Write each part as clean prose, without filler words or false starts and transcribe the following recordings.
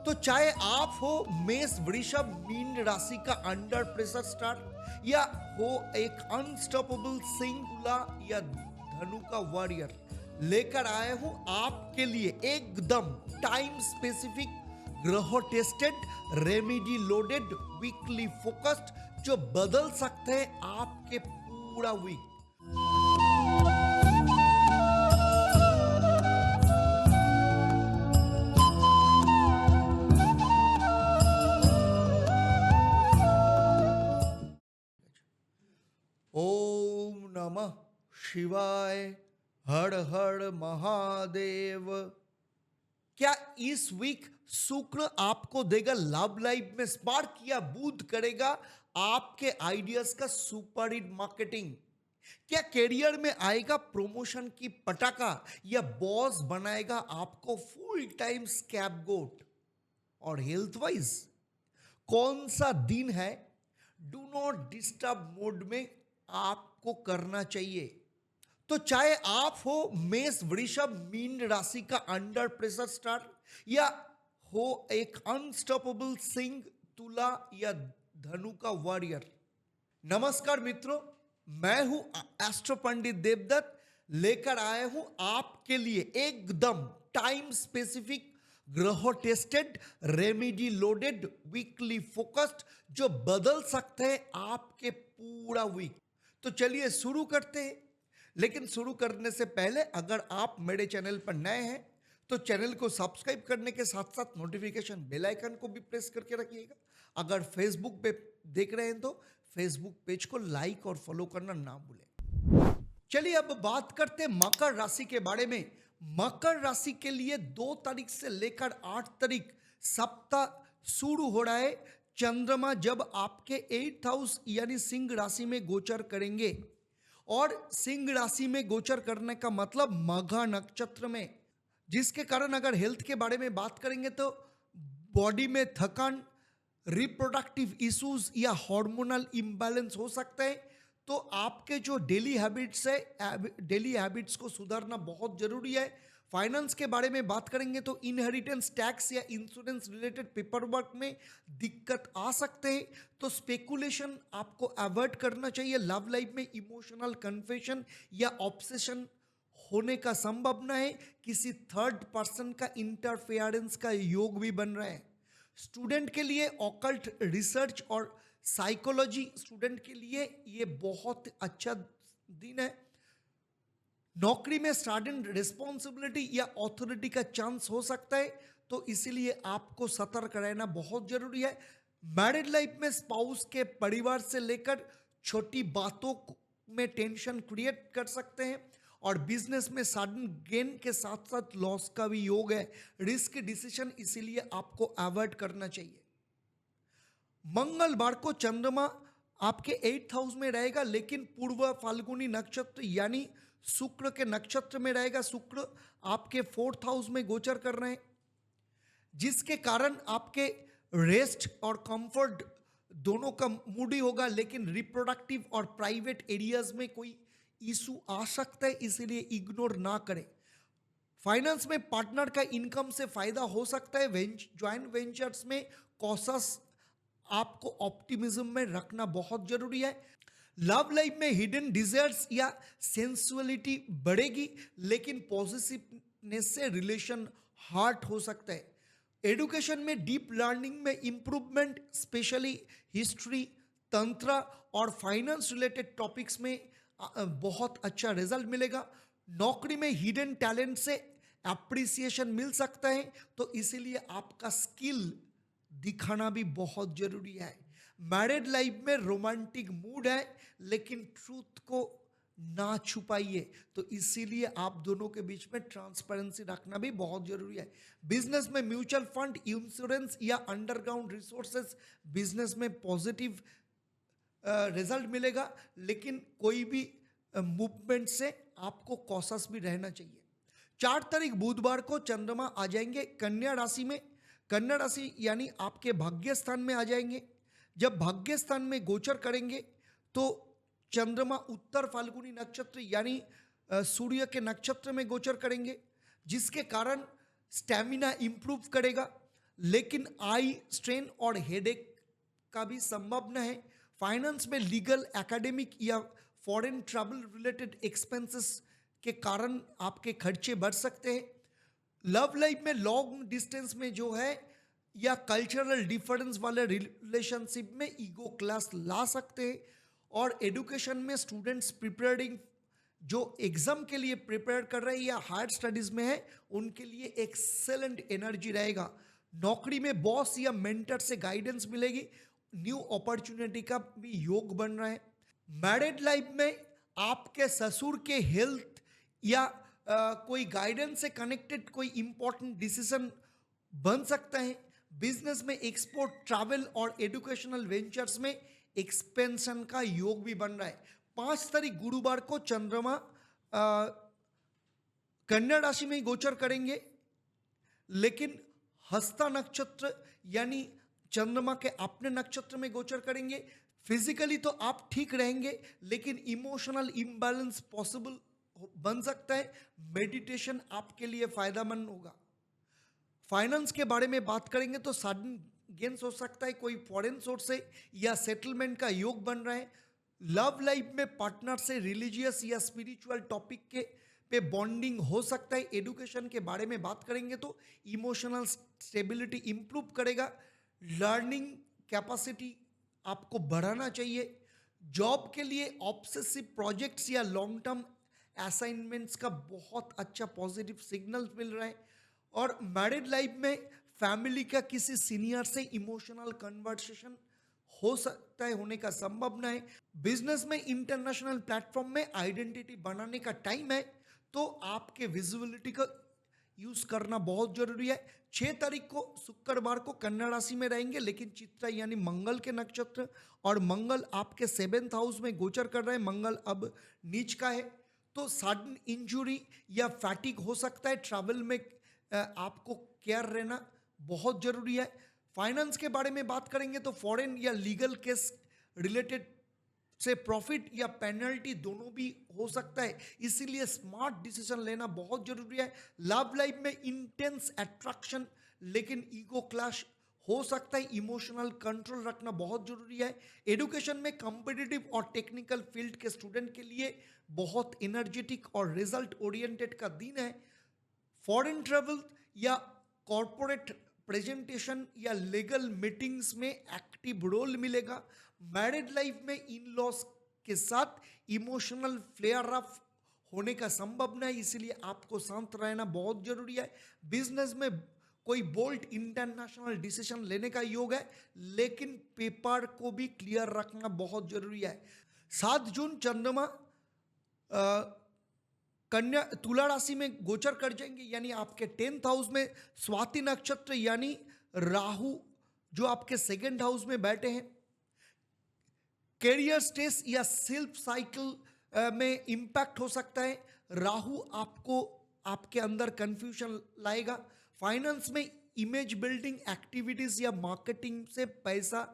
तो चाहे आप हो मेष वृषभ मीन राशि का अंडर प्रेशर स्टार या हो एक अनस्टॉपेबल सिंह तुला या धनु का वॉरियर, लेकर आए हूं आपके लिए एकदम टाइम स्पेसिफिक ग्रह tested remedy loaded weekly focused जो बदल सकते हैं आपके पूरा वीक। ओम नमः शिवाय, हर हर महादेव। क्या इस वीक शुक्र आपको देगा लव लाइफ में स्पार्क या बूस्ट करेगा आपके आइडियाज का सुपर हिट मार्केटिंग? क्या करियर में आएगा प्रमोशन की पटाखा या बॉस बनाएगा आपको फुल टाइम स्कैपगोट? और हेल्थ वाइज कौन सा दिन है डू नॉट डिस्टर्ब मोड में आपको करना चाहिए? तो चाहे आप हो मेष वृषभ मीन राशि का अंडर प्रेशर स्टार या हो एक अनस्टॉपेबल सिंह तुला या धनु का वॉरियर। नमस्कार मित्रों, मैं हूं एस्ट्रो पंडित देवदत्त, लेकर आए हूं आपके लिए एकदम टाइम स्पेसिफिक ग्रह tested remedy loaded weekly focused जो बदल सकते हैं आपके पूरा वीक। तो चलिए शुरू करते हैं, लेकिन शुरू करने से पहले अगर आप मेरे चैनल पर नए हैं तो चैनल को सब्सक्राइब करने के साथ साथ नोटिफिकेशन बेल आइकन को भी प्रेस करके रखिएगा। अगर फेसबुक पे देख रहे हैं तो फेसबुक पेज को लाइक और फॉलो करना ना भूलें। चलिए अब बात करते हैं मकर राशि के बारे में। मकर राशि के लिए 2 तारीख से लेकर 8 तारीख सप्ताह शुरू हो रहा है। चंद्रमा जब आपके 8th हाउस यानी सिंह राशि में गोचर करेंगे, और सिंह राशि में गोचर करने का मतलब मघा नक्षत्र में, जिसके कारण अगर हेल्थ के बारे में बात करेंगे तो बॉडी में थकान, रिप्रोडक्टिव इश्यूज या हार्मोनल इम्बैलेंस हो सकता है। तो आपके जो डेली हैबिट्स है, डेली हैबिट्स को सुधारना बहुत जरूरी है। फाइनेंस के बारे में बात करेंगे तो इनहेरिटेंस टैक्स या इंश्योरेंस रिलेटेड पेपर वर्क में दिक्कत आ सकते हैं, तो स्पेकुलेशन आपको अवॉइड करना चाहिए। लव लाइफ में इमोशनल कन्फेशन या ऑब्सेशन होने का संभावना है। किसी थर्ड पर्सन का इंटरफेरेंस का योग भी बन रहा है। स्टूडेंट के लिए ऑकल्ट रिसर्च और साइकोलॉजी स्टूडेंट के लिए ये बहुत अच्छा दिन है। नौकरी में सडन रिस्पॉन्सिबिलिटी या अथॉरिटी का चांस हो सकता है, तो इसीलिए आपको सतर्क रहना बहुत जरूरी है। मैरिड लाइफ में स्पाउस के परिवार से लेकर छोटी बातों में टेंशन क्रिएट कर सकते हैं, और बिजनेस में सडन गेन के साथ साथ लॉस का भी योग है। रिस्क डिसीजन इसीलिए आपको अवॉइड करना चाहिए। मंगलवार को चंद्रमा आपके 8th हाउस में रहेगा, लेकिन पूर्व फाल्गुनी नक्षत्र यानी शुक्र के नक्षत्र में रहेगा। शुक्र आपके 4th हाउस में गोचर कर रहे हैं, जिसके कारण आपके रेस्ट और कंफर्ट दोनों का मूड ही होगा, लेकिन रिप्रोडक्टिव और प्राइवेट एरियाज में कोई इशू आ सकता है, इसीलिए इग्नोर ना करें। फाइनेंस में पार्टनर का इनकम से फायदा हो सकता है। ज्वाइंट वेंचर्स में कॉशस आपको ऑप्टिमिज्म में रखना बहुत जरूरी है। लव लाइफ में हिडन डिजायर्स या सेंसुअलिटी बढ़ेगी, लेकिन पॉजिटिवनेस से रिलेशन हार्ट हो सकता है। एजुकेशन में डीप लर्निंग में इंप्रूवमेंट, स्पेशली हिस्ट्री, तंत्र और फाइनेंस रिलेटेड टॉपिक्स में बहुत अच्छा रिजल्ट मिलेगा। नौकरी में हिडन टैलेंट से एप्रिसिएशन मिल सकता है, तो इसीलिए आपका स्किल दिखाना भी बहुत जरूरी है। मैरिड लाइफ में रोमांटिक मूड है, लेकिन ट्रूथ को ना छुपाइए, तो इसीलिए आप दोनों के बीच में ट्रांसपेरेंसी रखना भी बहुत जरूरी है। बिजनेस में म्यूचुअल फंड, इंश्योरेंस या अंडरग्राउंड रिसोर्सेज बिजनेस में पॉजिटिव रिजल्ट मिलेगा, लेकिन कोई भी मूवमेंट से आपको कॉशस भी रहना चाहिए। 4 तारीख बुधवार को चंद्रमा आ जाएंगे कन्या राशि में। कन्या राशि यानी आपके भाग्य स्थान में आ जाएंगे। जब भाग्य स्थान में गोचर करेंगे तो चंद्रमा उत्तर फाल्गुनी नक्षत्र यानी सूर्य के नक्षत्र में गोचर करेंगे, जिसके कारण स्टैमिना इंप्रूव करेगा। लेकिन आई स्ट्रेन और हेडेक का भी संभावना है। फाइनेंस में लीगल, एकेडमिक या फॉरेन ट्रैवल रिलेटेड एक्सपेंसेस के कारण आपके खर्चे बढ़ सकते हैं। लव लाइफ में लॉन्ग डिस्टेंस में जो है या कल्चरल डिफरेंस वाले रिलेशनशिप में ईगो क्लास ला सकते हैं। और एजुकेशन में स्टूडेंट्स प्रिपेयरिंग जो एग्जाम के लिए प्रिपेयर कर रहे हैं या हायर स्टडीज में है उनके लिए एक्सेलेंट एनर्जी रहेगा। नौकरी में बॉस या मेंटर से गाइडेंस मिलेगी। न्यू अपॉर्चुनिटी का भी योग बन रहा है। मैरिड लाइफ में आपके ससुर के हेल्थ या कोई गाइडेंस से कनेक्टेड कोई इंपॉर्टेंट डिसीजन बन सकता है। बिजनेस में एक्सपोर्ट, ट्रैवल और एजुकेशनल वेंचर्स में एक्सपेंशन का योग भी बन रहा है। 5 तारीख गुरुवार को चंद्रमा कन्या राशि में गोचर करेंगे, लेकिन हस्ता नक्षत्र यानी चंद्रमा के अपने नक्षत्र में गोचर करेंगे। फिजिकली तो आप ठीक रहेंगे, लेकिन इमोशनल इम्बैलेंस पॉसिबल बन सकता है। मेडिटेशन आपके लिए फायदेमंद होगा। फाइनेंस के बारे में बात करेंगे तो सडन गेन्स हो सकता है, कोई फॉरेन सोर्स से या सेटलमेंट का योग बन रहा है। लव लाइफ में पार्टनर से रिलीजियस या स्पिरिचुअल टॉपिक के पे बॉन्डिंग हो सकता है। एजुकेशन के बारे में बात करेंगे तो इमोशनल स्टेबिलिटी इंप्रूव करेगा। लर्निंग कैपेसिटी आपको बढ़ाना चाहिए। जॉब के लिए ऑब्सेसिव प्रोजेक्ट्स या लॉन्ग टर्म असाइनमेंट्स का बहुत अच्छा पॉजिटिव सिग्नल मिल रहा है। और मैरिड लाइफ में फैमिली का किसी सीनियर से इमोशनल कन्वर्सेशन हो सकता है, होने का संभावना है। बिजनेस में इंटरनेशनल प्लेटफॉर्म में आइडेंटिटी बनाने का टाइम है, तो आपके विजिबिलिटी का यूज करना बहुत जरूरी है। 6 तारीख को शुक्रवार को कन्या राशि में रहेंगे, लेकिन चित्रा यानी मंगल के नक्षत्र, और मंगल आपके 7th हाउस में गोचर कर रहे हैं। मंगल अब नीच का है, तो सडन इंजुरी या फैटिक हो सकता है। ट्रैवल में आपको केयर रहना बहुत जरूरी है। फाइनेंस के बारे में बात करेंगे तो फॉरेन या लीगल केस रिलेटेड से प्रॉफिट या पेनल्टी दोनों भी हो सकता है, इसीलिए स्मार्ट डिसीजन लेना बहुत जरूरी है। लव लाइफ में इंटेंस अट्रैक्शन लेकिन ईगो क्लैश हो सकता है। इमोशनल कंट्रोल रखना बहुत जरूरी है। एजुकेशन में कॉम्पिटिटिव और टेक्निकल फील्ड के स्टूडेंट के लिए बहुत एनर्जेटिक और रिजल्ट ओरिएंटेड का दिन है। फॉरेन ट्रैवल या कॉरपोरेट प्रेजेंटेशन या लीगल मीटिंग्स में एक्टिव रोल मिलेगा। मैरिड लाइफ में इन लॉस के साथ इमोशनल फ्लेयर अप होने का संभावना है, इसलिए आपको शांत रहना बहुत जरूरी है। बिजनेस में कोई बोल्ड इंटरनेशनल डिसीजन लेने का योग है, लेकिन पेपर को भी क्लियर रखना बहुत जरूरी है। 7 जून चंद्रमा कन्या तुला राशि में गोचर कर जाएंगे, यानी आपके 10th हाउस में स्वाति नक्षत्र यानी राहु जो आपके 2nd हाउस में बैठे हैं। कैरियर स्ट्रेस या सेल्फ साइकिल में इंपैक्ट हो सकता है। राहु आपको आपके अंदर कंफ्यूजन लाएगा। फाइनेंस में इमेज बिल्डिंग एक्टिविटीज या मार्केटिंग से पैसा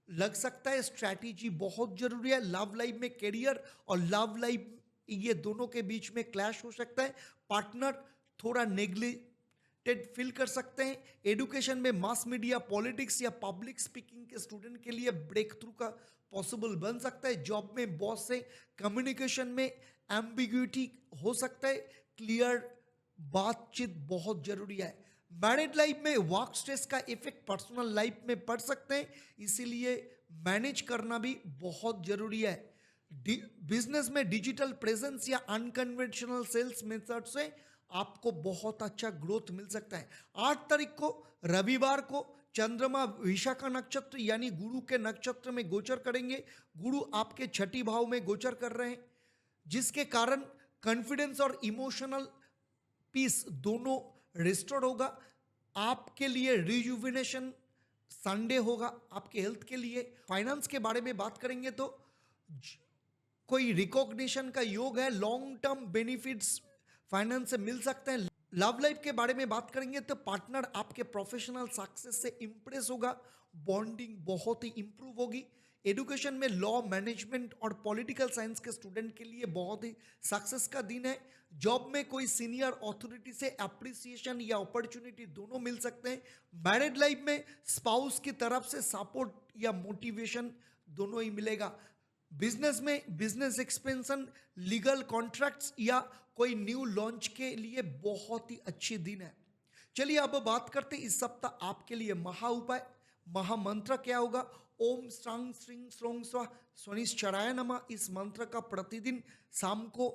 लग सकता है, स्ट्रैटेजी बहुत जरूरी है। लव लाइफ में कैरियर और लव लाइफ ये दोनों के बीच में क्लैश हो सकता है। पार्टनर थोड़ा नेग्लेक्टेड फील कर सकते हैं। एजुकेशन में मास मीडिया, पॉलिटिक्स या पब्लिक स्पीकिंग के स्टूडेंट के लिए ब्रेक थ्रू का पॉसिबल बन सकता है। जॉब में बॉस से कम्युनिकेशन में एम्बिग्यूटी हो सकता है। क्लियर बातचीत बहुत जरूरी है। मैरिड लाइफ में वर्क स्ट्रेस का इफेक्ट पर्सनल लाइफ में पड़ सकते हैं, इसीलिए मैनेज करना भी बहुत जरूरी है। बिजनेस में डिजिटल प्रेजेंस या अनकन्वेंशनल सेल्स मेथड से आपको बहुत अच्छा ग्रोथ मिल सकता है। 8 तारीख को रविवार को चंद्रमा विशाखा नक्षत्र यानी गुरु के नक्षत्र में गोचर करेंगे। गुरु आपके 6ठी भाव में गोचर कर रहे हैं, जिसके कारण कॉन्फिडेंस और इमोशनल पीस दोनों रिस्टोर होगा। आपके लिए रिजुविनेशन संडे होगा आपके हेल्थ के लिए। फाइनेंस के बारे में बात करेंगे तो कोई रिकॉग्निशन का योग है। लॉन्ग टर्म बेनिफिट्स फाइनेंस से मिल सकते हैं। लव लाइफ के बारे में बात करेंगे तो पार्टनर आपके प्रोफेशनल सक्सेस से इंप्रेस होगा। बॉन्डिंग बहुत ही इंप्रूव होगी। एजुकेशन में लॉ, मैनेजमेंट और पॉलिटिकल साइंस के स्टूडेंट के लिए बहुत ही सक्सेस का दिन है। जॉब में कोई सीनियर अथॉरिटी से अप्रिसिएशन या अपॉर्चुनिटी दोनों मिल सकते हैं। मैरिड लाइफ में स्पाउस की तरफ से सपोर्ट या मोटिवेशन दोनों ही मिलेगा। बिजनेस में बिजनेस एक्सपेंशन, लीगल कॉन्ट्रैक्ट्स या कोई न्यू लॉन्च के लिए बहुत ही अच्छी दिन है। चलिए अब बात करते हैं इस सप्ताह आपके लिए महा उपाय, महामंत्र क्या होगा। ओम स्रांग श्रींग स्रोंग स्वा स्वनिश्चराय नमः। इस मंत्र का प्रतिदिन शाम को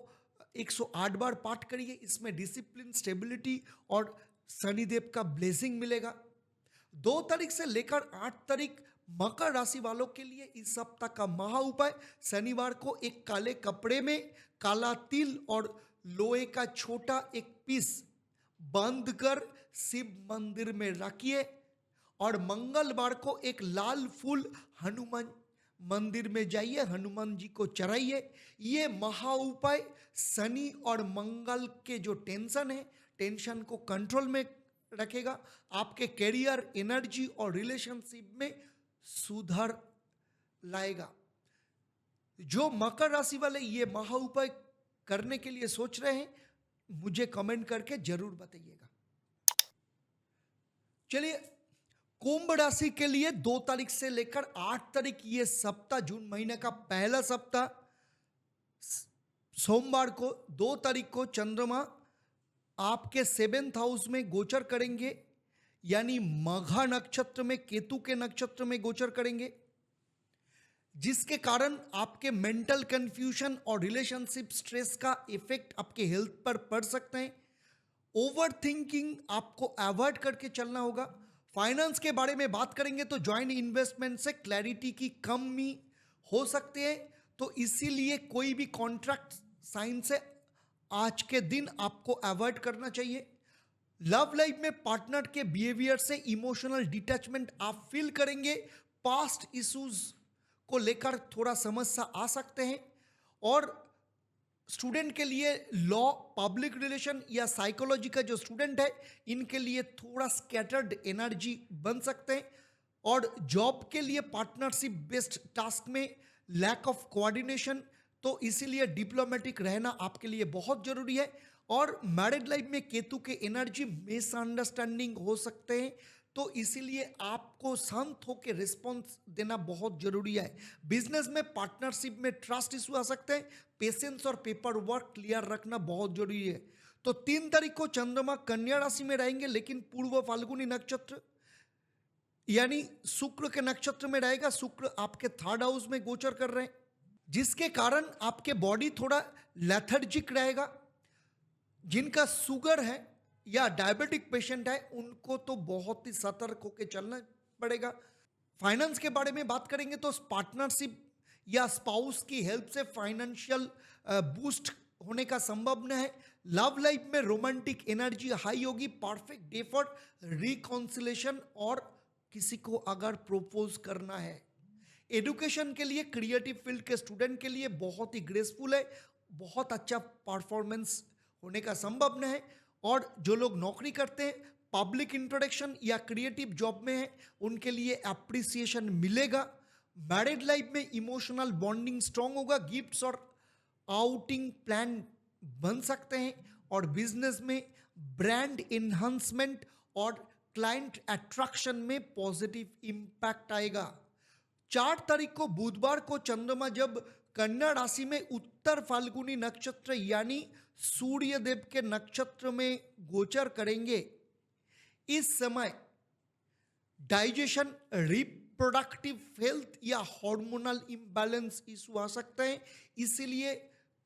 108 बार पाठ करिए। इसमें डिसिप्लिन, स्टेबिलिटी और शनिदेव का ब्लेसिंग मिलेगा। 2 तारीख से लेकर 8 तारीख मकर राशि वालों के लिए इस सप्ताह का महा उपाय, शनिवार को एक काले कपड़े में काला तिल और लोहे का छोटा एक पीस बांध कर शिव मंदिर में रखिए और मंगलवार को एक लाल फूल हनुमान मंदिर में जाइए, हनुमान जी को चढ़ाइए। ये महा उपाय शनि और मंगल के जो टेंशन है, टेंशन को कंट्रोल में रखेगा। आपके कैरियर, एनर्जी और रिलेशनशिप में सुधार लाएगा। जो मकर राशि वाले ये महा उपाय करने के लिए सोच रहे हैं, मुझे कमेंट करके जरूर बताइएगा। चलिए कुंभ राशि के लिए 2 तारीख से लेकर 8 तारीख ये सप्ताह, जून महीने का पहला सप्ताह, सोमवार को 2 तारीख को चंद्रमा आपके 7th हाउस में गोचर करेंगे, यानी मघा नक्षत्र में, केतु के नक्षत्र में गोचर करेंगे, जिसके कारण आपके मेंटल कंफ्यूजन और रिलेशनशिप स्ट्रेस का इफेक्ट आपके हेल्थ पर पड़ सकते हैं। ओवर थिंकिंग आपको अवॉइड करके चलना होगा। फाइनेंस के बारे में बात करेंगे तो ज्वाइंट इन्वेस्टमेंट से क्लैरिटी की कमी हो सकती है, तो इसीलिए कोई भी कॉन्ट्रैक्ट साइन से आज के दिन आपको अवॉइड करना चाहिए। लव लाइफ में पार्टनर के बिहेवियर से इमोशनल डिटैचमेंट आप फील करेंगे। पास्ट इश्यूज को लेकर थोड़ा समस्या आ सकते हैं। और स्टूडेंट के लिए लॉ, पब्लिक रिलेशन या साइकोलॉजी का जो स्टूडेंट है, इनके लिए थोड़ा स्कैटर्ड एनर्जी बन सकते हैं। और जॉब के लिए पार्टनरशिप बेस्ड टास्क में लैक ऑफ कोऑर्डिनेशन, तो इसीलिए डिप्लोमेटिक रहना आपके लिए बहुत जरूरी है। और मैरिड लाइफ में केतु के एनर्जी मिसअंडरस्टैंडिंग हो सकते हैं, तो इसीलिए आपको शांत होकर रिस्पॉन्स देना बहुत जरूरी है। बिजनेस में पार्टनरशिप में ट्रस्ट इशू आ सकते हैं, पेशेंस और पेपर वर्क क्लियर रखना बहुत जरूरी है। तो 3 तारीख को चंद्रमा कन्या राशि में रहेंगे, लेकिन पूर्व फाल्गुनी नक्षत्र यानी शुक्र के नक्षत्र में रहेगा। शुक्र आपके 3rd हाउस में गोचर कर रहे हैं, जिसके कारण आपके बॉडी थोड़ा लेथर्जिक रहेगा। जिनका शुगर है या डायबिटिक पेशेंट है, उनको तो बहुत ही सतर्क होकर चलना पड़ेगा। फाइनेंस के बारे में बात करेंगे तो पार्टनरशिप या स्पाउस की हेल्प से फाइनेंशियल बूस्ट होने का संभावना है। लव लाइफ में रोमांटिक एनर्जी हाई होगी। परफेक्ट डे फॉर रिकॉन्सिलेशन और किसी को अगर प्रपोज करना है। एजुकेशन के लिए, क्रिएटिव फील्ड के स्टूडेंट के लिए बहुत ही ग्रेसफुल है, बहुत अच्छा परफॉर्मेंस होने का संभावना है। और जो लोग नौकरी करते हैं, पब्लिक इंट्रोडक्शन या क्रिएटिव जॉब में है, उनके लिए अप्रिसिएशन मिलेगा। मैरिड लाइफ में इमोशनल बॉन्डिंग स्ट्रांग होगा। गिफ्ट्स और आउटिंग प्लान बन सकते हैं। और बिजनेस में ब्रांड एनहांसमेंट और क्लाइंट अट्रैक्शन में पॉजिटिव इंपैक्ट आएगा। 4 तारीख को बुधवार को चंद्रमा जब कन्या राशि में उत्तर फाल्गुनी नक्षत्र यानी सूर्य देव के नक्षत्र में गोचर करेंगे, इस समय डाइजेशन, रिप्रोडक्टिव हेल्थ या हार्मोनल इम्बैलेंस इशू आ सकते हैं, इसीलिए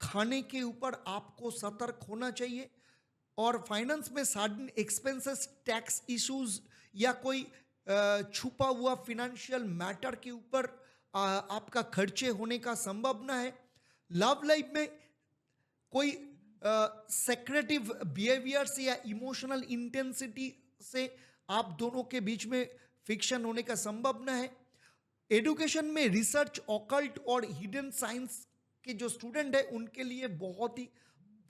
खाने के ऊपर आपको सतर्क होना चाहिए। और फाइनेंस में सडन एक्सपेंसेस, टैक्स इश्यूज या कोई छुपा हुआ फिनेंशियल मैटर के ऊपर आपका खर्चे होने का संभावना है। लव लाइफ में कोई सेक्रेटिव बिहेवियर्स या इमोशनल इंटेंसिटी से आप दोनों के बीच में फिक्शन होने का संभावना है। एजुकेशन में रिसर्च, ऑकल्ट और हिडन साइंस के जो स्टूडेंट है, उनके लिए बहुत ही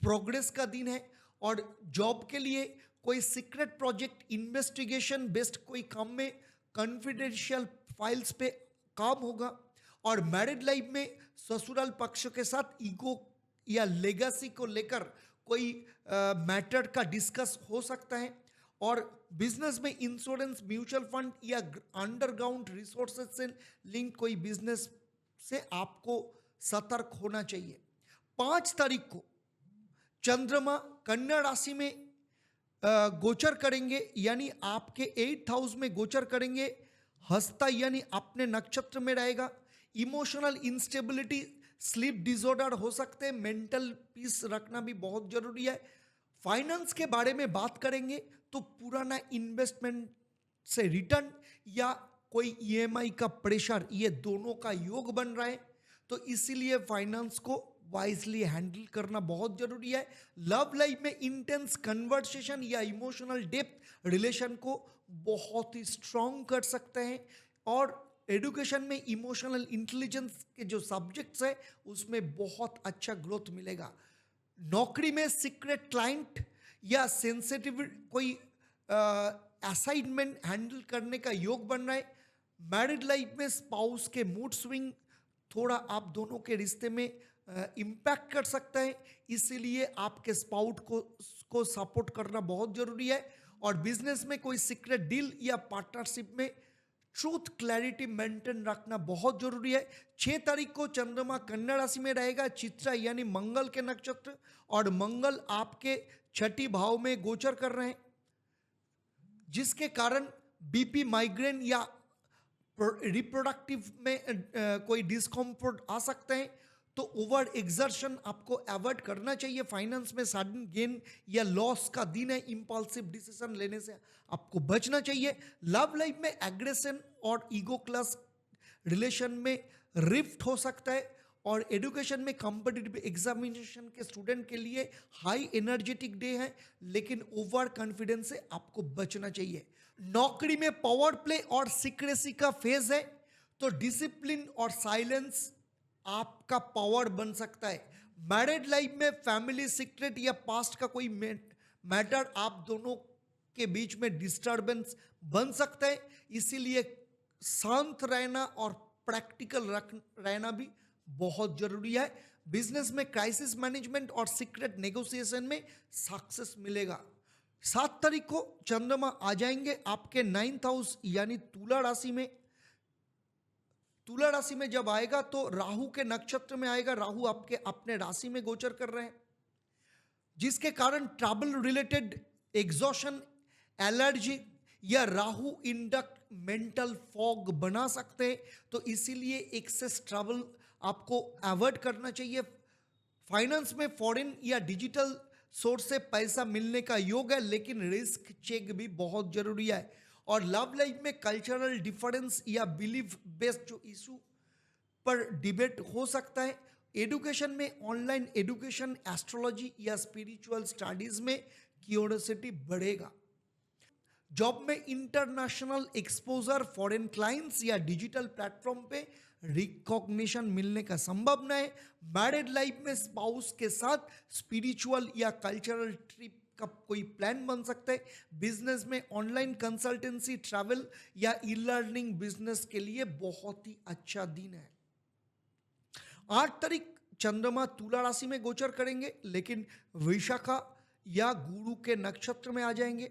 प्रोग्रेस का दिन है। और जॉब के लिए कोई सीक्रेट प्रोजेक्ट, इन्वेस्टिगेशन बेस्ड कोई काम में कॉन्फिडेंशियल फाइल्स पे काम होगा। और मैरिड लाइफ में ससुराल पक्ष के साथ ईगो या लेगेसी को लेकर कोई मैटर का डिस्कस हो सकता है। और बिजनेस में इंश्योरेंस, म्यूचुअल फंड या अंडरग्राउंड रिसोर्सेज से लिंक कोई बिजनेस से आपको सतर्क होना चाहिए। 5 तारीख को चंद्रमा कन्या राशि में गोचर करेंगे, यानी आपके 8th हाउस में गोचर करेंगे। हस्ता यानी अपने नक्षत्र में रहेगा। इमोशनल इंस्टेबिलिटी, स्लीप डिसऑर्डर हो सकते हैं। मेंटल पीस रखना भी बहुत जरूरी है। फाइनेंस के बारे में बात करेंगे तो पुराना इन्वेस्टमेंट से रिटर्न या कोई ईएमआई का प्रेशर, ये दोनों का योग बन रहा है, तो इसीलिए फाइनेंस को वाइजली हैंडल करना बहुत जरूरी है। लव लाइफ में इंटेंस कन्वर्सेशन या इमोशनल डेप्थ रिलेशन को बहुत ही स्ट्रांग कर सकते हैं। और एजुकेशन में इमोशनल इंटेलिजेंस के जो सब्जेक्ट्स है उसमें बहुत अच्छा ग्रोथ मिलेगा। नौकरी में सीक्रेट क्लाइंट या सेंसिटिव कोई असाइनमेंट हैंडल करने का योग बन रहा है। मैरिड लाइफ में स्पाउस के मूड स्विंग थोड़ा आप दोनों के रिश्ते में इम्पैक्ट कर सकता है, इसीलिए आपके स्पाउट को सपोर्ट करना बहुत जरूरी है। और बिजनेस में कोई सीक्रेट डील या पार्टनरशिप में ट्रूथ क्लैरिटी मेंटेन रखना बहुत जरूरी है। 6 तारीख को चंद्रमा कन्या राशि में रहेगा, चित्रा यानी मंगल के नक्षत्र, और मंगल आपके 6ठी भाव में गोचर कर रहे हैं, जिसके कारण बीपी, माइग्रेन या रिप्रोडक्टिव में कोई डिस्कम्फर्ट आ सकते हैं, तो ओवर एक्सर्शन आपको अवॉइड करना चाहिए। फाइनेंस में सडन गेन या लॉस का दिन है, इंपल्सिव डिसीजन लेने से आपको बचना चाहिए। लव लाइफ में एग्रेशन और ईगो क्लास रिलेशन में रिफ्ट हो सकता है। और एजुकेशन में कॉम्पिटिटिव एग्जामिनेशन के स्टूडेंट के लिए हाई एनर्जेटिक डे है, लेकिन ओवर कॉन्फिडेंस से आपको बचना चाहिए। नौकरी में पावर प्ले और सीक्रेसी का फेज है, तो डिसिप्लिन और साइलेंस आपका पावर बन सकता है। मैरिड लाइफ में फैमिली सीक्रेट या पास्ट का कोई मैटर आप दोनों के बीच में डिस्टर्बेंस बन सकता है, इसीलिए शांत रहना और प्रैक्टिकल रहना भी बहुत जरूरी है। बिजनेस में क्राइसिस मैनेजमेंट और सीक्रेट नेगोशिएशन में सक्सेस मिलेगा। 7 तारीख को चंद्रमा आ जाएंगे आपके 9th हाउस यानी तुला राशि में। तुला राशि में जब आएगा तो राहु के नक्षत्र में आएगा। राहु आपके अपने राशि में गोचर कर रहे हैं, जिसके कारण ट्रैवल रिलेटेड एग्जॉशन, एलर्जी या राहु इंडक्ट मेंटल फॉग बना सकते हैं, तो इसीलिए एक्सेस ट्रैवल आपको अवॉइड करना चाहिए। फाइनेंस में फॉरेन या डिजिटल सोर्स से पैसा मिलने का योग है, लेकिन रिस्क चेक भी बहुत जरूरी है। और लव लाइफ में कल्चरल डिफरेंस या बिलीफ बेस्ड जो इशू पर डिबेट हो सकता है। एजुकेशन में ऑनलाइन एजुकेशन, एस्ट्रोलॉजी या स्पिरिचुअल स्टडीज में क्यूरियोसिटी बढ़ेगा। जॉब में इंटरनेशनल एक्सपोजर, फॉरेन क्लाइंट्स या डिजिटल प्लेटफॉर्म पे रिकॉग्निशन मिलने का संभावना है। मैरिड लाइफ में स्पाउस के साथ स्पिरिचुअल या कल्चरल ट्रिप का कोई प्लान बन सकता है। बिजनेस में ऑनलाइन कंसल्टेंसी, ट्रैवल या ई लर्निंग बिजनेस के लिए बहुत ही अच्छा दिन है। 8 तारीख चंद्रमा तुला राशि में गोचर करेंगे, लेकिन विशाखा या गुरु के नक्षत्र में आ जाएंगे,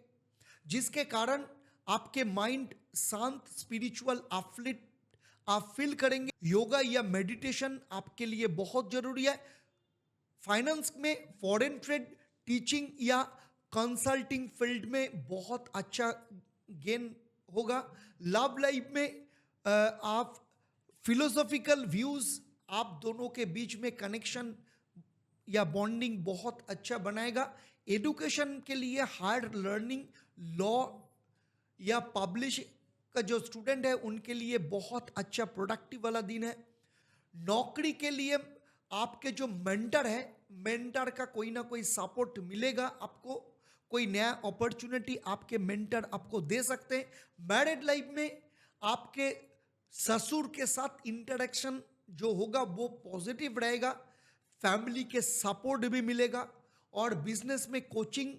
जिसके कारण आपके माइंड शांत, स्पिरिचुअल अपलिफ्ट आप फील करेंगे। योगा या मेडिटेशन आपके लिए बहुत जरूरी है। फाइनेंस में फॉरेन ट्रेड, टीचिंग या कंसल्टिंग फील्ड में बहुत अच्छा गेन होगा। लव लाइफ में आप फिलोसॉफिकल व्यूज, आप दोनों के बीच में कनेक्शन या बॉन्डिंग बहुत अच्छा बनाएगा। एजुकेशन के लिए हार्ड लर्निंग, लॉ या पब्लिश का जो स्टूडेंट है उनके लिए बहुत अच्छा प्रोडक्टिव वाला दिन है। नौकरी के लिए आपके जो मेंटर है, मेंटर का कोई ना कोई सपोर्ट मिलेगा आपको, कोई नया अपॉर्चुनिटी आपके मेंटर आपको दे सकते हैं। मैरिड लाइफ में आपके ससुर के साथ इंटरेक्शन जो होगा वो पॉजिटिव रहेगा, फैमिली के सपोर्ट भी मिलेगा। और बिजनेस में coaching,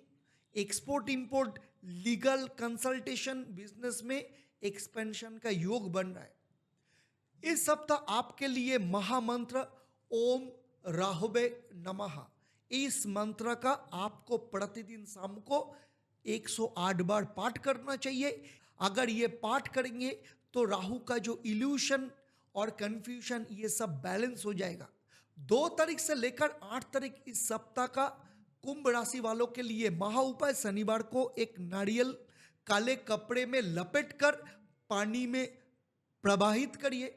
export import, legal consultation, business में एक्सपेंशन का योग बन रहा है। इस सप्ताह आपके लिए महामंत्र ओम राहुवे नमः, इस मंत्र का आपको प्रतिदिन शाम को 108 बार पाठ करना चाहिए। अगर ये पाठ करेंगे तो राहु का जो इल्यूशन और कंफ्यूजन ये सब बैलेंस हो जाएगा। 2 तारीख से लेकर 8 तारीख इस सप्ताह का कुंभ राशि वालों के लिए महा उपाय, शनिवार को एक नारियल काले कपड़े में लपेटकर पानी में प्रवाहित करिए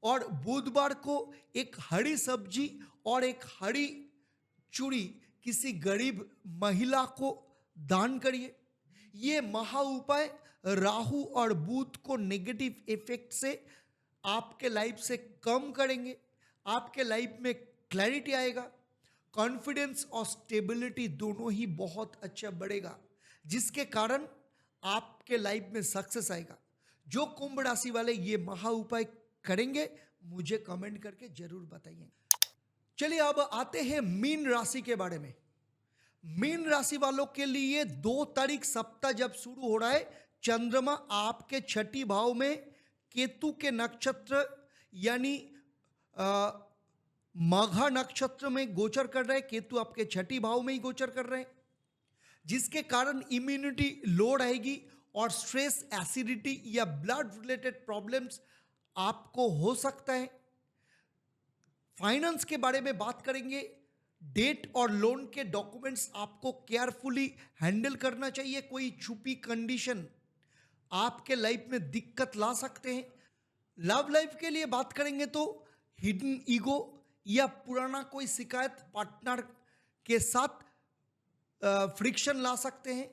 और बुधवार को एक हरी सब्जी और एक हरी चूड़ी किसी गरीब महिला को दान करिए। ये महा उपाय राहु और बुध को नेगेटिव इफेक्ट से आपके लाइफ से कम करेंगे। आपके लाइफ में क्लैरिटी आएगा, कॉन्फिडेंस और स्टेबिलिटी दोनों ही बहुत अच्छा बढ़ेगा, जिसके कारण आपके लाइफ में सक्सेस आएगा। जो कुंभ राशि वाले ये महा उपाय करेंगे मुझे कमेंट करके जरूर बताइए। चलिए अब आते हैं मीन राशि के बारे में। मीन राशि वालों के लिए 2 तारीख सप्ताह जब शुरू हो रहा है, चंद्रमा आपके छठी भाव में केतु के नक्षत्र यानी माघा नक्षत्र में गोचर कर रहे हैं। केतु आपके छठी भाव में ही गोचर कर रहे हैं, जिसके कारण इम्यूनिटी लो रहेगी और स्ट्रेस, एसिडिटी या ब्लड रिलेटेड प्रॉब्लम्स आपको हो सकता है। फाइनेंस के बारे में बात करेंगे, डेट और लोन के डॉक्यूमेंट्स आपको केयरफुली हैंडल करना चाहिए। कोई छुपी कंडीशन आपके लाइफ में दिक्कत ला सकते हैं। लव लाइफ के लिए बात करेंगे तो हिडन ईगो या पुराना कोई शिकायत पार्टनर के साथ फ्रिक्शन ला सकते हैं।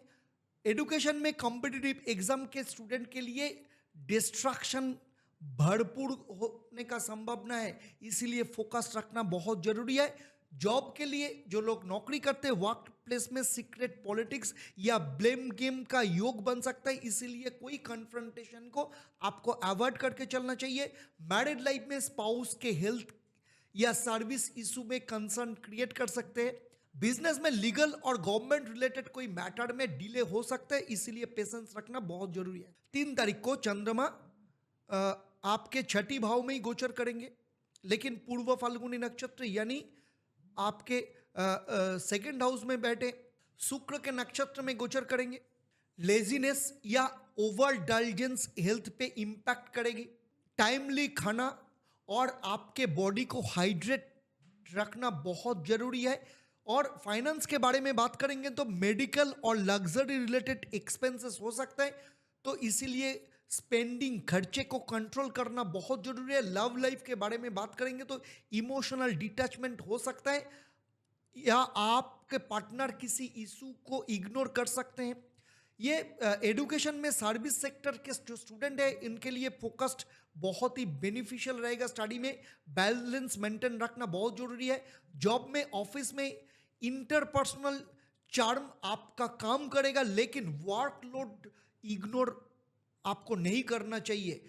एजुकेशन में कॉम्पिटिटिव एग्जाम के स्टूडेंट के लिए डिस्ट्रैक्शन भरपूर होने का संभावना है, इसीलिए फोकस रखना बहुत जरूरी है। जॉब के लिए जो लोग नौकरी करते हैं, वर्क प्लेस में सीक्रेट पॉलिटिक्स या ब्लेम गेम का योग बन सकता है, इसीलिए कोई कन्फ्रंटेशन को आपको अवॉइड करके चलना चाहिए। मैरिड लाइफ में स्पाउस के हेल्थ या सर्विस इशू में कंसर्न क्रिएट कर सकते हैं। बिजनेस में लीगल और गवर्नमेंट रिलेटेड कोई मैटर में डिले हो सकता है, इसीलिए पेशेंस रखना बहुत जरूरी है। 3 तारीख को चंद्रमा आपके छठी भाव में ही गोचर करेंगे, लेकिन पूर्व फाल्गुनी नक्षत्र यानी आपके सेकंड हाउस में बैठे शुक्र के नक्षत्र में गोचर करेंगे। लेजीनेस या ओवर डल्जेंस हेल्थ पे इंपैक्ट करेगी। टाइमली खाना और आपके बॉडी को हाइड्रेट रखना बहुत जरूरी है। और फाइनेंस के बारे में बात करेंगे तो मेडिकल और लग्जरी रिलेटेड एक्सपेंसेस हो सकता है, तो इसीलिए स्पेंडिंग, खर्चे को कंट्रोल करना बहुत जरूरी है। लव लाइफ के बारे में बात करेंगे तो इमोशनल डिटैचमेंट हो सकता है या आपके पार्टनर किसी इशू को इग्नोर कर सकते हैं। ये एजुकेशन में सर्विस सेक्टर के जो स्टूडेंट है इनके लिए फोकस्ड बहुत ही बेनिफिशियल रहेगा। स्टडी में बैलेंस मेंटेन रखना बहुत जरूरी है। जॉब में, ऑफिस में इंटरपर्सनल चार्म आपका काम करेगा, लेकिन वर्कलोड इग्नोर आपको नहीं करना चाहिए।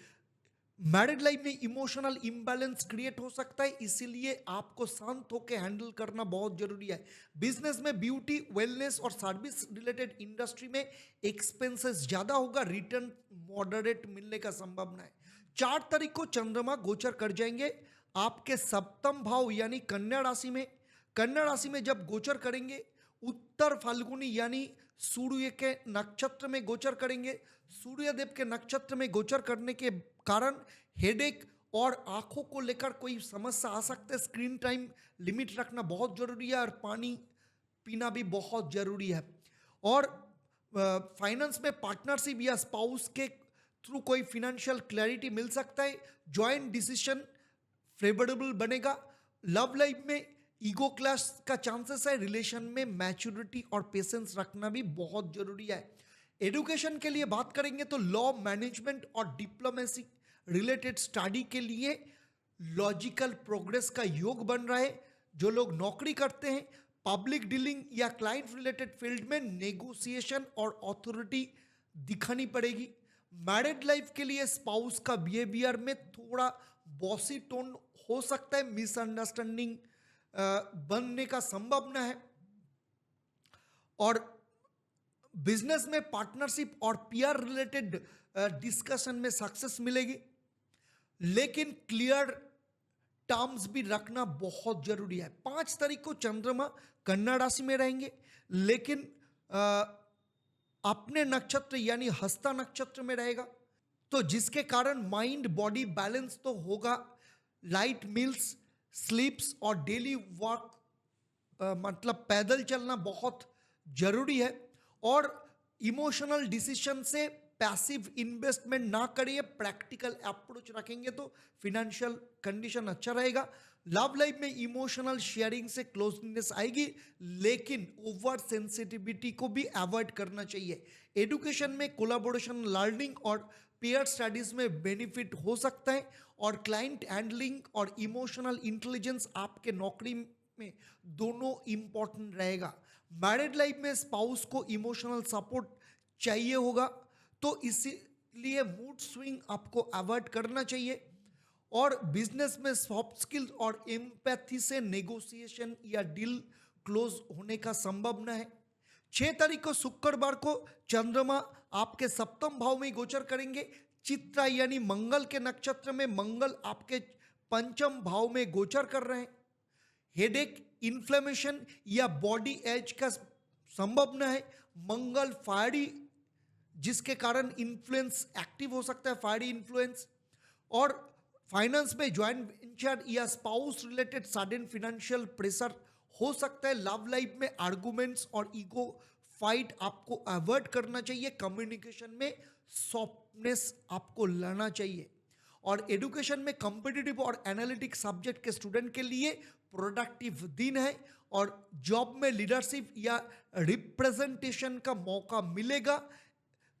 मैरिड लाइफ में इमोशनल इंबैलेंस क्रिएट हो सकता है, इसीलिए आपको शांत होकर हैंडल करना बहुत जरूरी है। बिजनेस में ब्यूटी, वेलनेस और सर्विस रिलेटेड इंडस्ट्री में एक्सपेंसेस ज्यादा होगा, रिटर्न मॉडरेट मिलने का संभावना है। 4 तारीख को चंद्रमा गोचर कर जाएंगे आपके सप्तम भाव यानी कन्या राशि में। कन्या राशि में जब गोचर करेंगे, उत्तर फाल्गुनी यानी सूर्य के नक्षत्र में गोचर करेंगे। सूर्यदेव के नक्षत्र में गोचर करने के कारण हेडेक और आंखों को लेकर कोई समस्या आ सकते हैं। स्क्रीन टाइम लिमिट रखना बहुत जरूरी है और पानी पीना भी बहुत जरूरी है। और फाइनेंस में पार्टनरशिप या स्पाउस के थ्रू कोई फिनेंशियल क्लैरिटी मिल सकता है। जॉइंट डिसीजन फेवरेबल बनेगा। लव लाइफ में ईगो क्लैश का चांसेस है। रिलेशन में मैच्योरिटी और पेशेंस रखना भी बहुत जरूरी है। एजुकेशन के लिए बात करेंगे तो लॉ, मैनेजमेंट और डिप्लोमेसी रिलेटेड स्टडी के लिए लॉजिकल प्रोग्रेस का योग बन रहा है। जो लोग नौकरी करते हैं, पब्लिक डीलिंग या क्लाइंट रिलेटेड फील्ड में नेगोशिएशन और अथॉरिटी दिखानी पड़ेगी। मैरिड लाइफ के लिए स्पाउस का बिहेवियर में थोड़ा बॉसी टोन हो सकता है, मिसअंडरस्टैंडिंग बनने का संभावना है। और बिजनेस में पार्टनरशिप और पीआर रिलेटेड डिस्कशन में सक्सेस मिलेगी। लेकिन क्लियर टर्म्स भी रखना बहुत जरूरी है। 5 तारीख को चंद्रमा कन्या राशि में रहेंगे, लेकिन अपने नक्षत्र यानी हस्ता नक्षत्र में रहेगा, तो जिसके कारण माइंड बॉडी बैलेंस तो होगा। लाइट मील्स, स्लीप्स और डेली वर्क मतलब पैदल चलना बहुत जरूरी है। और इमोशनल डिसीजन से पैसिव इन्वेस्टमेंट ना करिए, प्रैक्टिकल अप्रोच रखेंगे तो फिनेंशियल कंडीशन अच्छा रहेगा। लव लाइफ में इमोशनल शेयरिंग से क्लोजनेस आएगी, लेकिन ओवर सेंसिटिविटी को भी अवॉइड करना चाहिए। एजुकेशन में कोलैबोरेशन, लर्निंग और पेयर स्टडीज में बेनिफिट हो सकता है। और क्लाइंट हैंडलिंग और इमोशनल इंटेलिजेंस आपके नौकरी में दोनों इंपॉर्टेंट रहेगा। मैरिड लाइफ में स्पाउस को इमोशनल सपोर्ट चाहिए होगा, तो इसीलिए मूड स्विंग आपको अवॉइड करना चाहिए। और बिजनेस में सॉफ्ट स्किल्स और एम्पैथी से नेगोशिएशन या डील क्लोज होने का संभावना है। 6 तारीख को शुक्रवार को चंद्रमा आपके सप्तम भाव में गोचर करेंगे। चित्रा यानी मंगल के नक्षत्र में मंगल आपके पंचम भाव में गोचर कर रहे हैं। हेडेक, इन्फ्लेमेशन या बॉडी एज का संभावना है। मंगल फायरी, जिसके कारण इन्फ्लुएंस एक्टिव हो सकता है, फायरी इन्फ्लुएंस। और फाइनेंस में ज्वाइंट वेंचर या spouse related sudden financial pressure हो सकता है। लव लाइफ में आर्गुमेंट्स और ईगो फाइट आपको अवॉइड करना चाहिए। कम्युनिकेशन में सॉफ्टनेस आपको लाना चाहिए। और एजुकेशन में कॉम्पिटिटिव और एनालिटिक सब्जेक्ट के स्टूडेंट के लिए प्रोडक्टिव दिन है। और जॉब में लीडरशिप या रिप्रेजेंटेशन का मौका मिलेगा,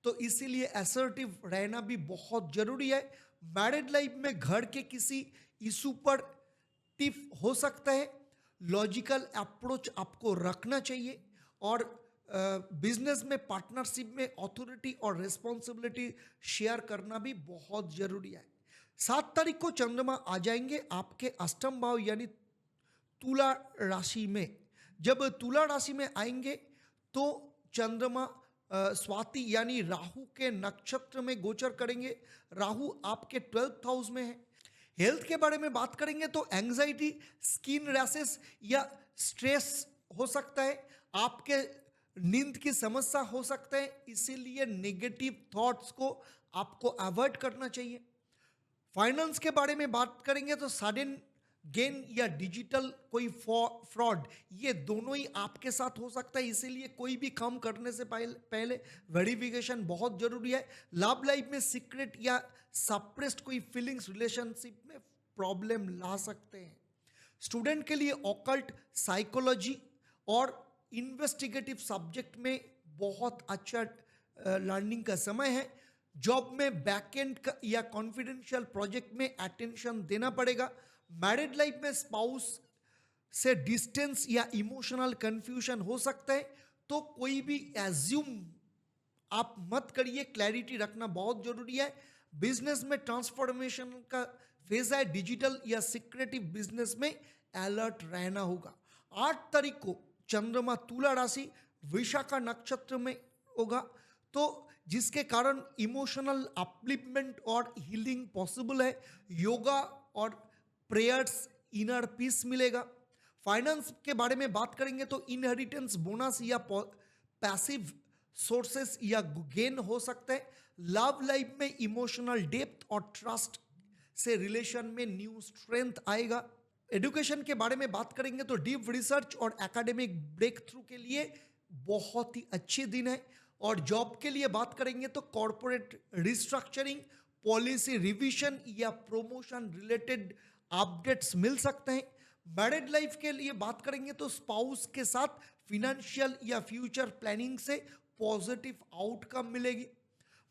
तो इसीलिए असर्टिव रहना भी बहुत जरूरी है। मैरिड लाइफ में घर के किसी इशू पर टिफ हो सकता है। लॉजिकल अप्रोच आपको रखना चाहिए। और बिजनेस में पार्टनरशिप में अथॉरिटी और रिस्पॉन्सिबिलिटी शेयर करना भी बहुत जरूरी है। 7 तारीख को चंद्रमा आ जाएंगे आपके अष्टम भाव यानी तुला राशि में। जब तुला राशि में आएंगे तो चंद्रमा स्वाति यानी राहु के नक्षत्र में गोचर करेंगे। राहु आपके 12th हाउस में है। हेल्थ के बारे में बात करेंगे तो एंजाइटी, स्किन रैशेस या स्ट्रेस हो सकता है। आपके नींद की समस्या हो सकता है, इसीलिए नेगेटिव थॉट्स को आपको अवॉइड करना चाहिए। फाइनेंस के बारे में बात करेंगे तो सडन गेन या डिजिटल कोई फ्रॉड, ये दोनों ही आपके साथ हो सकता है, इसीलिए कोई भी काम करने से पहले वेरिफिकेशन बहुत जरूरी है। लव लाइफ में सीक्रेट या सप्रेस्ड कोई फीलिंग्स रिलेशनशिप में प्रॉब्लम ला सकते हैं। स्टूडेंट के लिए ऑकल्ट, साइकोलॉजी और इन्वेस्टिगेटिव सब्जेक्ट में बहुत अच्छा लर्निंग का समय है। जॉब में बैकएंड या कॉन्फिडेंशियल प्रोजेक्ट में अटेंशन देना पड़ेगा। मैरिड लाइफ में स्पाउस से डिस्टेंस या इमोशनल कंफ्यूजन हो सकता है, तो कोई भी एज्यूम आप मत करिए, क्लैरिटी रखना बहुत जरूरी है। बिजनेस में ट्रांसफॉर्मेशन का फेज है। डिजिटल या सीक्रेटिव बिजनेस में अलर्ट रहना होगा। 8 तारीख को चंद्रमा तुला राशि विशाखा नक्षत्र में होगा, तो जिसके कारण इमोशनल अपलिफ्टमेंट और हीलिंग पॉसिबल है। योगा और प्रेयर्स, इनर पीस मिलेगा। फाइनेंस के बारे में बात करेंगे तो इनहेरिटेंस, बोनस या पैसिव सोर्सेस या गेन हो सकता है। लव लाइफ में इमोशनल डेप्थ और ट्रस्ट से रिलेशन में न्यू स्ट्रेंथ आएगा। एजुकेशन के बारे में बात करेंगे तो डीप रिसर्च और एकेडमिक ब्रेक थ्रू के लिए बहुत ही अच्छे दिन है। और जॉब के लिए बात करेंगे तो कॉर्पोरेट रिस्ट्रक्चरिंग, पॉलिसी रिवीजन या प्रमोशन रिलेटेड अपडेट्स मिल सकते हैं। मैरिड लाइफ के लिए बात करेंगे तो स्पाउस के साथ फिनेंशियल या फ्यूचर प्लानिंग से पॉजिटिव आउटकम मिलेगी।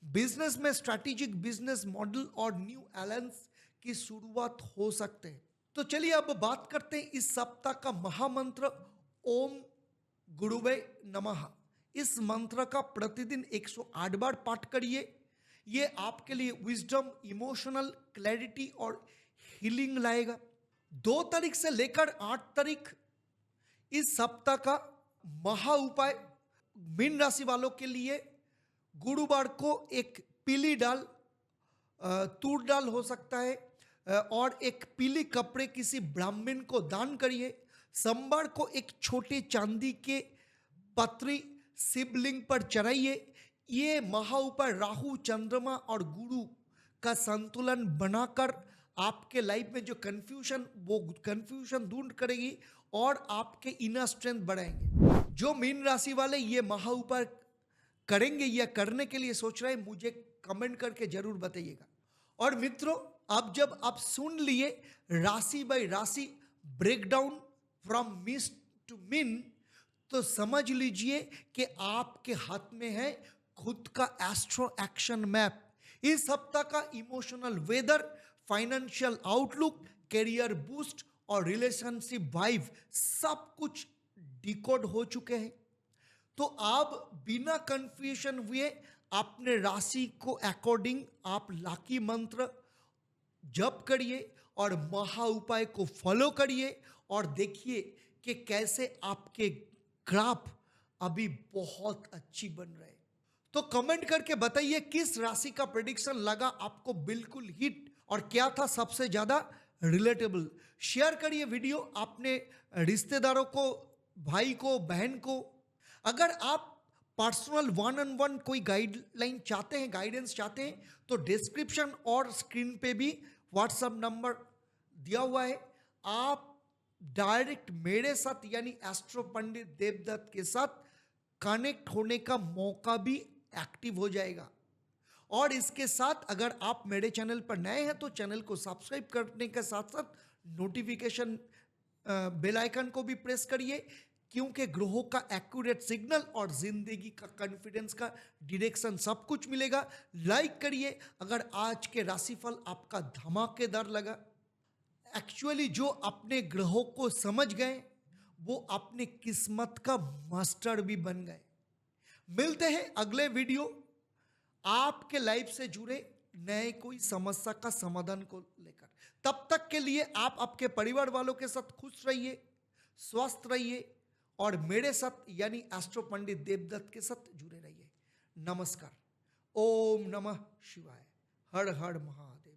बिजनेस में स्ट्रैटेजिक बिजनेस मॉडल और न्यू अलायंस की शुरुआत हो सकते हैं। तो चलिए अब बात करते हैं इस सप्ताह का महामंत्र ओम गुरुवे नमः। इस मंत्र का प्रतिदिन 108 बार पाठ करिए। ये आपके लिए विजडम, इमोशनल क्लैरिटी और हीलिंग लाएगा। 2 तारीख से लेकर 8 तारीख इस सप्ताह का महा उपाय मीन राशि वालों के लिए गुरुवार को एक पीली दाल, तूर दाल हो सकता है, और एक पीले कपड़े किसी ब्राह्मण को दान करिए। सोमवार को एक छोटे चांदी के पत्री शिवलिंग पर चढ़ाइए। ये महाउपाय राहु, चंद्रमा और गुरु का संतुलन बनाकर आपके लाइफ में जो कंफ्यूजन दूर करेगी और आपके इनर स्ट्रेंथ बढ़ाएंगे। जो मीन राशि वाले ये महाउपाय करेंगे या करने के लिए सोच रहे हैं, मुझे कमेंट करके जरूर बताइएगा। और मित्रों, अब जब आप सुन लिए राशि बाय राशि breakdown from Mesh to Meen, तो समझ लीजिए कि आपके हाथ में है खुद का एस्ट्रो एक्शन मैप। इस सप्ताह का emotional weather, financial outlook, career boost और रिलेशनशिप वाइब सब कुछ डिकोड हो चुके हैं। तो आप बिना कंफ्यूजन हुए अपने राशि को अकॉर्डिंग आप लाकी मंत्र जप करिए और महा उपाय को फॉलो करिए और देखिए कि कैसे आपके ग्राफ अभी बहुत अच्छी बन रहे हैं। तो कमेंट करके बताइए किस राशि का प्रेडिक्शन लगा आपको बिल्कुल हिट और क्या था सबसे ज्यादा रिलेटेबल। शेयर करिए वीडियो अपने रिश्तेदारों को, भाई को, बहन को। अगर आप पर्सनल 1-on-1 कोई गाइडलाइन चाहते हैं, गाइडेंस चाहते हैं, तो डिस्क्रिप्शन और स्क्रीन पे भी व्हाट्सएप नंबर दिया हुआ है। आप डायरेक्ट मेरे साथ यानी एस्ट्रो पंडित देवदत्त के साथ कनेक्ट होने का मौका भी एक्टिव हो जाएगा। और इसके साथ अगर आप मेरे चैनल पर नए हैं तो चैनल को सब्सक्राइब करने के साथ साथ नोटिफिकेशन बेल आइकन को भी प्रेस करिए, क्योंकि ग्रहों का एक्यूरेट सिग्नल और जिंदगी का कॉन्फिडेंस का डायरेक्शन सब कुछ मिलेगा। लाइक करिए अगर आज के राशिफल आपका धमाकेदार लगा। एक्चुअली जो अपने ग्रहों को समझ गए वो अपने किस्मत का मास्टर भी बन गए। मिलते हैं अगले वीडियो आपके लाइफ से जुड़े नए कोई समस्या का समाधान को लेकर। तब तक के लिए आप आपके परिवार वालों के साथ खुश रहिए, स्वस्थ रहिए और मेरे साथ यानी एस्ट्रो पंडित देवदत्त के साथ जुड़े रहिए। नमस्कार। ओम नमः शिवाय। हर हर महादेव।